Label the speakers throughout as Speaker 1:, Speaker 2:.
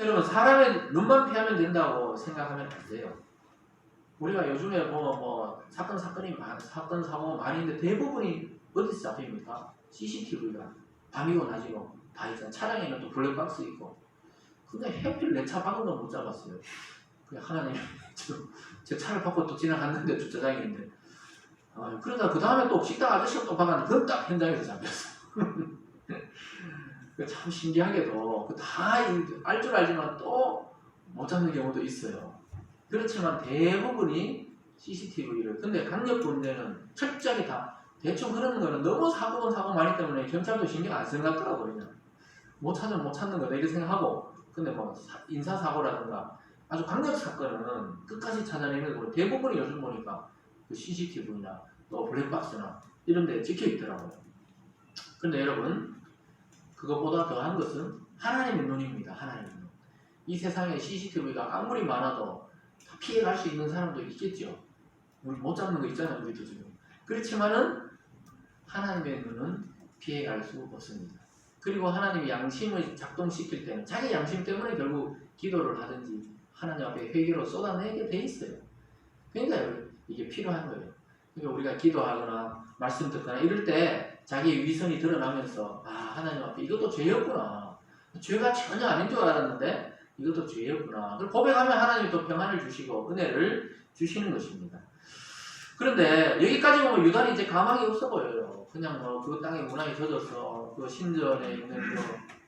Speaker 1: 여러분 사람의 눈만 피하면 된다고 생각하면 안 돼요. 우리가 요즘에 보면 뭐 사건 사고가 많이 있는데 대부분이 어디서 잡힙니까? CCTV가 밤이고 낮이고 다 있잖아. 차량에는 또 블랙박스 있고. 근데 하필 내 차 박은 건 못 잡았어요. 그냥 하나님 제 차를 받고 또 지나갔는데 주차장인데 그러다 그 다음에 또 식당 아저씨가 또 박았는데 그건 딱 현장에서 잡혔어. 참 신기하게도 다 알 줄 알지만 또 못 잡는 경우도 있어요. 그렇지만 대부분이 CCTV를 근데 강력범죄는 철저하게 다 대충 그러는 거는 너무 사고 많이 때문에 경찰도 신경 안 쓰는 것 같더라고요. 그냥 못 찾으면 못 찾는 거다 이렇게 생각하고 근데 뭐 인사사고라든가 아주 강력 사건은 끝까지 찾아내는 거고 대부분이 요즘 보니까 그 CCTV나 또 블랙박스나 이런 데 찍혀 있더라고요. 근데 여러분 그것보다 더한 것은 하나님의 눈입니다. 하나님의 눈. 이 세상에 CCTV가 아무리 많아도 다 피해갈 수 있는 사람도 있겠죠. 우리 못 잡는 거 있잖아요. 우리도 지금. 그렇지만은 하나님의 눈은 피해갈 수 없습니다. 그리고 하나님이 양심을 작동시킬 때는 자기 양심 때문에 결국 기도를 하든지 하나님 앞에 회개로 쏟아내게 돼 있어요. 그러니까 이게 필요한 거예요. 그러니까 우리가 기도하거나 말씀 듣거나 이럴 때 자기의 위선이 드러나면서 하나님 앞에 이것도 죄였구나. 죄가 전혀 아닌 줄 알았는데 이것도 죄였구나. 그걸 고백하면 하나님이 또 평안을 주시고 은혜를 주시는 것입니다. 그런데 여기까지 보면 유다는 이제 가망이 없어 보여요. 그냥 그 땅에 문화에 젖어서 그 신전에 있는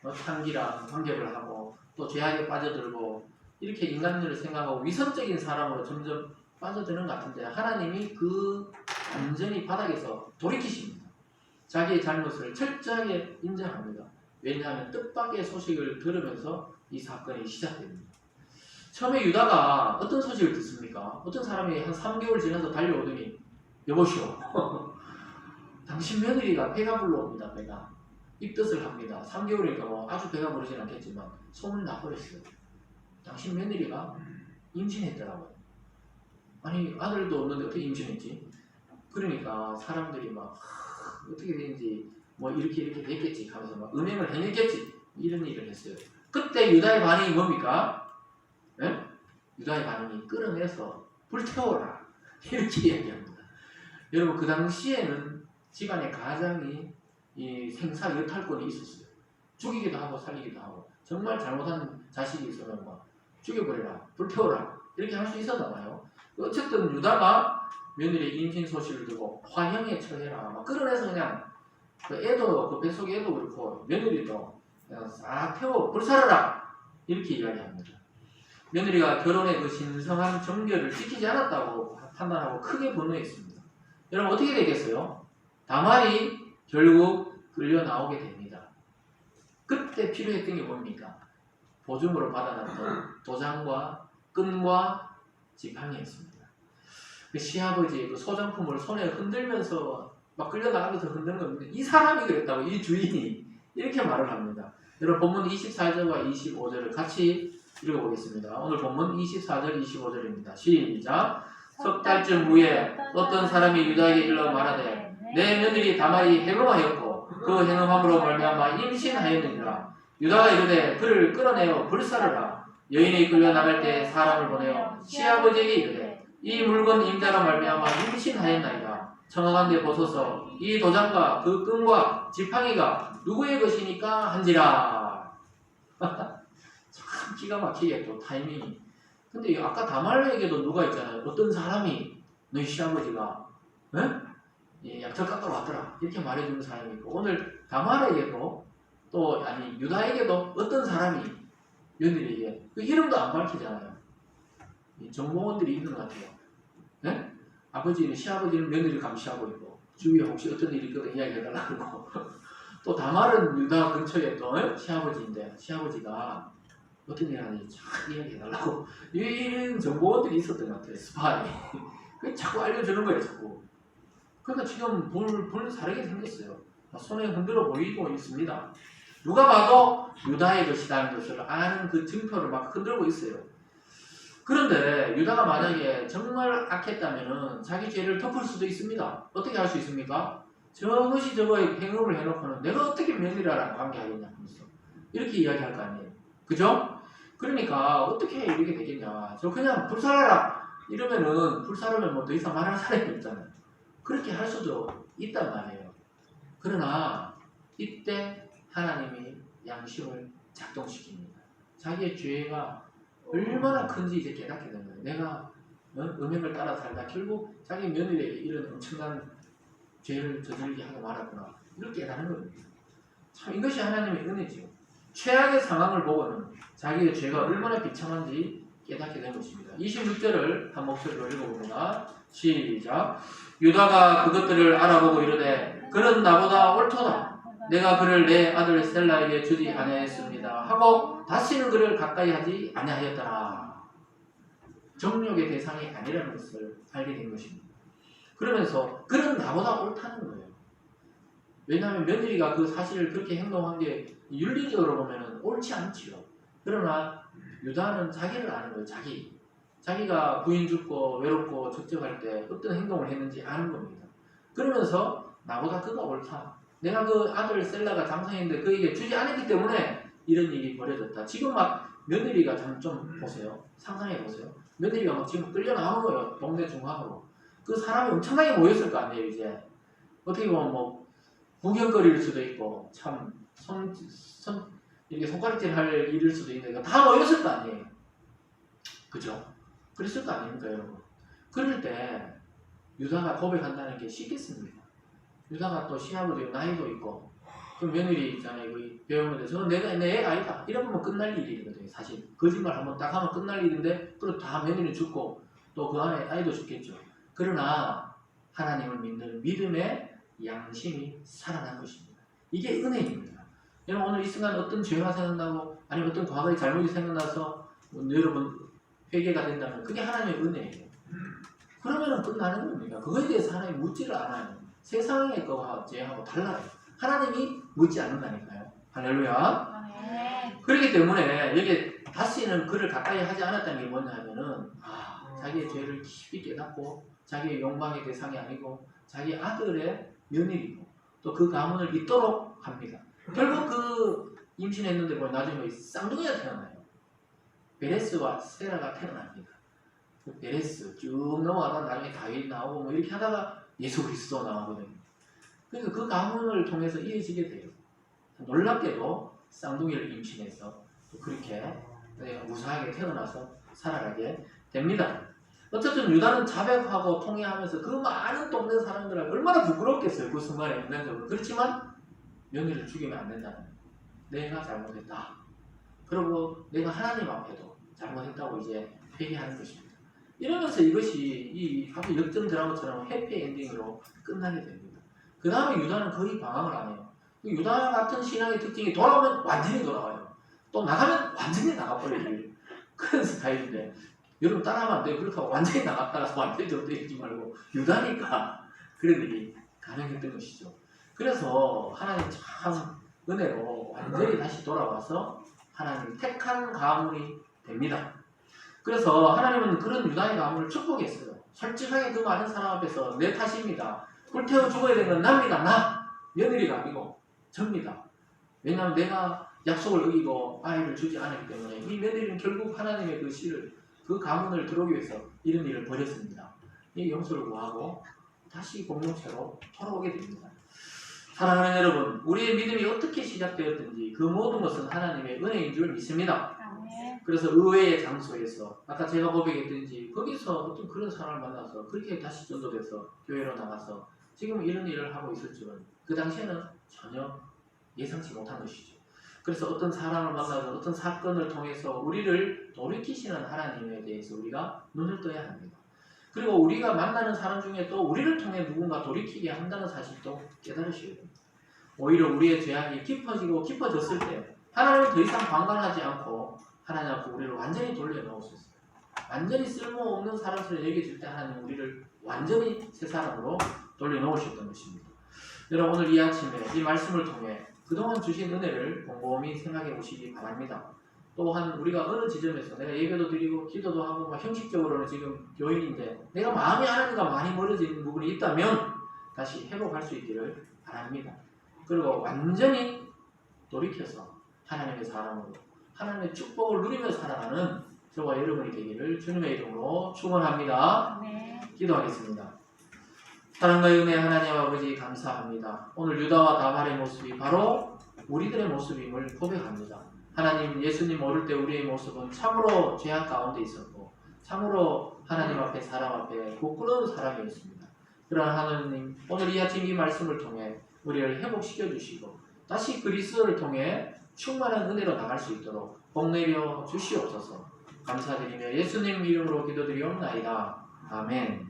Speaker 1: 그 탕기랑 관계를 하고 또 죄악에 빠져들고 이렇게 인간들을 생각하고 위선적인 사람으로 점점 빠져드는 것 같은데 하나님이 그 완전히 바닥에서 돌이키십니다. 자기의 잘못을 철저하게 인정합니다. 왜냐하면 뜻밖의 소식을 들으면서 이 사건이 시작됩니다. 처음에 유다가 어떤 소식을 듣습니까? 어떤 사람이 한 3개월 지나서 달려오더니 여보시오 당신 며느리가 배가 불러옵니다. 배가 입덧을 합니다. 3개월이니까 뭐 아주 배가 부르진 않겠지만 소문이 나버렸어요. 당신 며느리가 임신했더라고요. 아니 아들도 없는데 어떻게 임신했지? 그러니까 사람들이 막 어떻게 되는지 뭐 이렇게 됐겠지 하면서 막 음행을 해냈겠지 이런 얘기를 했어요. 그때 유다의 반응이 뭡니까? 네? 유다의 반응이 끌어내서 불태워라 이렇게 이야기합니다. 여러분 그 당시에는 집안의 가장이 이 생사 여탈권이 있었어요. 죽이기도 하고 살리기도 하고 정말 잘못한 자식이 있으면 뭐 죽여버려라 불태워라 이렇게 할 수 있었나 봐요. 어쨌든 유다가 며느리 임신 소식을 듣고 화형에 처해라 막 끌어내서 그냥 그 애도 그 뱃속의 애도 그렇고 며느리도 그냥 싹 태워 불살라라 이렇게 이야기합니다. 며느리가 결혼의 그 신성한 정결을 지키지 않았다고 판단하고 크게 분노했습니다. 여러분 어떻게 되겠어요? 다말이 결국 끌려 나오게 됩니다. 그때 필요했던 게 뭡니까? 보증으로 받아놨던 도장과 끈과 지팡이였습니다. 그 시아버지의 그 소장품을 손에 흔들면서 막 끌려나가면서 흔드는 겁니다. 이 사람이 그랬다고 이 주인이 이렇게 말을 합니다. 여러분 본문 24절과 25절을 같이 읽어보겠습니다. 오늘 본문 24절 25절입니다. 시작. 석 달쯤 후에 어떤 사람이 유다에게 일러 말하되 내 며느리 다말이 해금하였고 그 해금함으로 말미암아 임신하였느니라. 유다가 이르되 그를 끌어내어 불사르라. 여인이 끌려나갈 때 사람을 보내어 시아버지에게 이르되 이 물건 임자로 말미암아 임신하였나이다. 청하간데 보소서 이 도장과 그 끈과 지팡이가 누구의 것이니까 한지라. 참 기가 막히게 또 타이밍이. 근데 아까 다말에게도 누가 있잖아요. 어떤 사람이 너희 시아버지가 약탈 깎으러 왔더라 이렇게 말해주는 사람이 있고 오늘 다말에게도 또 아니 유다에게도 어떤 사람이 며느리에게 그 이름도 안 밝히잖아요. 이 정보원들이 있는 것 같아요. 네? 아버지는 시아버지는 며느리를 감시하고 있고 주위에 혹시 어떤 일이 있거든 이야기해달라고 그러고 또 다말은 유다 근처에 또 시아버지인데 시아버지가 어떤 일 하는지 참 이야기해달라고 이런 정보원들이 있었던 것 같아요. 스파이 그 자꾸 알려주는 거예요. 자꾸. 그러니까 지금 불 사르게 생겼어요. 손에 흔들어 보이고 있습니다. 누가 봐도 유다의 것이라는 것을 아는 그 증표를 막 흔들고 있어요. 그런데 유다가 만약에 정말 악했다면 자기 죄를 덮을 수도 있습니다. 어떻게 할 수 있습니까? 저것이 저거에 행음을 해놓고는 내가 어떻게 며느리랑 관계하겠냐 하면서 이렇게 이야기할 거 아니에요. 그죠? 그러니까 어떻게 이렇게 되겠냐. 저 그냥 불살라라 이러면은 불살으면 뭐 더 이상 말할 사람이 없잖아요. 그렇게 할 수도 있단 말이에요. 그러나 이때 하나님이 양심을 작동시킵니다. 자기의 죄가 얼마나 큰지 이제 깨닫게 되는 거예요. 내가 음행을 따라 살다 결국 자기 며느리에게 이런 엄청난 죄를 저지르게 하고 말았구나. 이렇게 깨닫는 겁니다. 참 이것이 하나님의 은혜죠. 최악의 상황을 보고는 자기의 죄가 얼마나 비참한지 깨닫게 된 것입니다. 26절을 한 목소리로 읽어봅니다. 시작. 유다가 그것들을 알아보고 이르되 그는 나보다 옳도다. 내가 그를 내 아들 셀라에게 주지 아니하였습니다. 하고 다시는 그를 가까이 하지 아니하였더라. 정욕의 대상이 아니라는 것을 알게 된 것입니다. 그러면서 그는 나보다 옳다는 거예요. 왜냐하면 며느리가 그 사실을 그렇게 행동한 게 윤리적으로 보면 옳지 않지요. 그러나 유다는 자기를 아는 거예요. 자기가 부인 죽고 외롭고 적적할 때 어떤 행동을 했는지 아는 겁니다. 그러면서 나보다 그가 옳다. 내가 그 아들 셀라가 장성했는데 그에게 주지 않았기 때문에 이런 일이 벌어졌다. 지금 막 며느리가 좀 보세요. 상상해 보세요. 며느리가 막 지금 끌려 나오는 거예요. 동네 중앙으로. 그 사람이 엄청나게 모였을 거 아니에요. 이제 어떻게 보면 뭐 구경거리일 수도 있고 참 이렇게 손가락질 할 일일 수도 있는데 다 모였을 거 아니에요. 그죠? 그랬을 거 아닙니까 여러분? 그럴 때 유다가 고백한다는 게 쉽겠습니까? 유다가 또 시아버지 나이도 있고 그 며느리 있잖아요. 그 배우는데 저는 내 애 아니다. 이러면 끝날 일이거든요. 사실 거짓말 한번 딱 하면 끝날 일인데 그리고 다 며느리 죽고 또 그 안에 아이도 죽겠죠. 그러나 하나님을 믿는 믿음의 양심이 살아난 것입니다. 이게 은혜입니다. 여러분 오늘 이 순간 어떤 죄가 생각나고 아니면 어떤 과거의 잘못이 생각나서 여러분 회개가 된다면 그게 하나님의 은혜예요. 그러면 끝나는 겁니다. 그거에 대해서 하나님 묻지를 않아요. 세상의 거와 죄하고 달라요. 하나님이 묻지 않는다니까요. 할렐루야. 네. 그렇기 때문에 여기 다시는 그를 가까이 하지 않았다는 게 뭐냐 하면은 자기의 죄를 깊이 깨닫고 자기의 욕망의 대상이 아니고 자기 아들의 며느리고 또 그 가문을 잇도록 합니다. 결국 그 임신했는데 뭐 나중에 쌍둥이가 태어나요. 베레스와 세라가 태어납니다. 그 베레스 쭉 넘어가다 나중에 다윗 나오고 뭐 이렇게 하다가 예수 그리스도 나오거든요. 그러니까 그 가문을 통해서 이어지게 돼요. 놀랍게도 쌍둥이를 임신해서 또 그렇게 무사하게 태어나서 살아가게 됩니다. 어쨌든 유다는 자백하고 통회하면서 그 많은 동네 사람들하고 얼마나 부끄럽겠어요. 그 순간에 인간적으로. 그렇지만 며느리를 죽이면 안 된다는 거예요. 내가 잘못했다. 그리고 내가 하나님 앞에도 잘못했다고 이제 회개하는 것입니다. 이러면서 이것이 이 아주 역전 드라마처럼 해피 엔딩으로 끝나게 됩니다. 그 다음에 유다는 거의 방황을 안 해요. 유다 같은 신앙의 특징이 돌아오면 완전히 돌아와요. 또 나가면 완전히 나가버려요. 그런 스타일인데 여러분 따라하면 안 돼요. 그렇게 완전히 나갔다가 완전히 접대하지 말고 유다니까 그런 일이 가능했던 것이죠. 그래서 하나님 참 은혜로 완전히 다시 돌아와서 하나님 택한 가문이 됩니다. 그래서 하나님은 그런 유다의 가문을 축복했어요. 솔직하게 그 많은 사람 앞에서 내 탓입니다. 불태워 죽어야 되는 건 납니다. 나 며느리가 아니고 접니다. 왜냐하면 내가 약속을 어기고 아이를 주지 않았기 때문에 이 며느리는 결국 하나님의 그 씨를 그 가문을 들어오기 위해서 이런 일을 벌였습니다. 이 용서를 구하고 다시 공동체로 돌아오게 됩니다. 사랑하는 여러분, 우리의 믿음이 어떻게 시작되었든지 그 모든 것은 하나님의 은혜인 줄 믿습니다. 그래서 의외의 장소에서 아까 제가 고백했든지 거기서 어떤 그런 사람을 만나서 그렇게 다시 전도돼서 교회로 나가서 지금 이런 일을 하고 있을 줄은 그 당시에는 전혀 예상치 못한 것이죠. 그래서 어떤 사람을 만나서 어떤 사건을 통해서 우리를 돌이키시는 하나님에 대해서 우리가 눈을 떠야 합니다. 그리고 우리가 만나는 사람 중에 또 우리를 통해 누군가 돌이키게 한다는 사실도 깨달으셔야 됩니다. 오히려 우리의 죄악이 깊어지고 깊어졌을 때 하나님은 더 이상 방관하지 않고 하나님 앞에 우리를 완전히 돌려놓을 수 있어요. 완전히 쓸모없는 사람처럼 여겨질 때 하나님은 우리를 완전히 새 사람으로 돌려놓으셨던 것입니다. 여러분 오늘 이 아침에 이 말씀을 통해 그동안 주신 은혜를 곰곰이 생각해 보시기 바랍니다. 또한 우리가 어느 지점에서 내가 예배도 드리고 기도도 하고 형식적으로는 지금 교인인데 내가 마음이 하나님과 많이 멀어진 부분이 있다면 다시 회복할 수 있기를 바랍니다. 그리고 완전히 돌이켜서 하나님의 사람으로 하나님의 축복을 누리며 살아가는 저와 여러분이 되기를 주님의 이름으로 축원합니다.
Speaker 2: 네.
Speaker 1: 기도하겠습니다. 사랑과 은혜 하나님 아버지 감사합니다. 오늘 유다와 다말의 모습이 바로 우리들의 모습임을 고백합니다. 하나님, 예수님 어릴 때 우리의 모습은 참으로 죄악 가운데 있었고 참으로 하나님 앞에 사람 앞에 부끄러운 사람이었습니다. 그러나 하나님, 오늘 이 아침 이 말씀을 통해 우리를 회복시켜 주시고 다시 그리스도를 통해 충만한 은혜로 나갈 수 있도록 복 내려 주시옵소서. 감사드리며 예수님 이름으로 기도드리옵나이다. 아멘.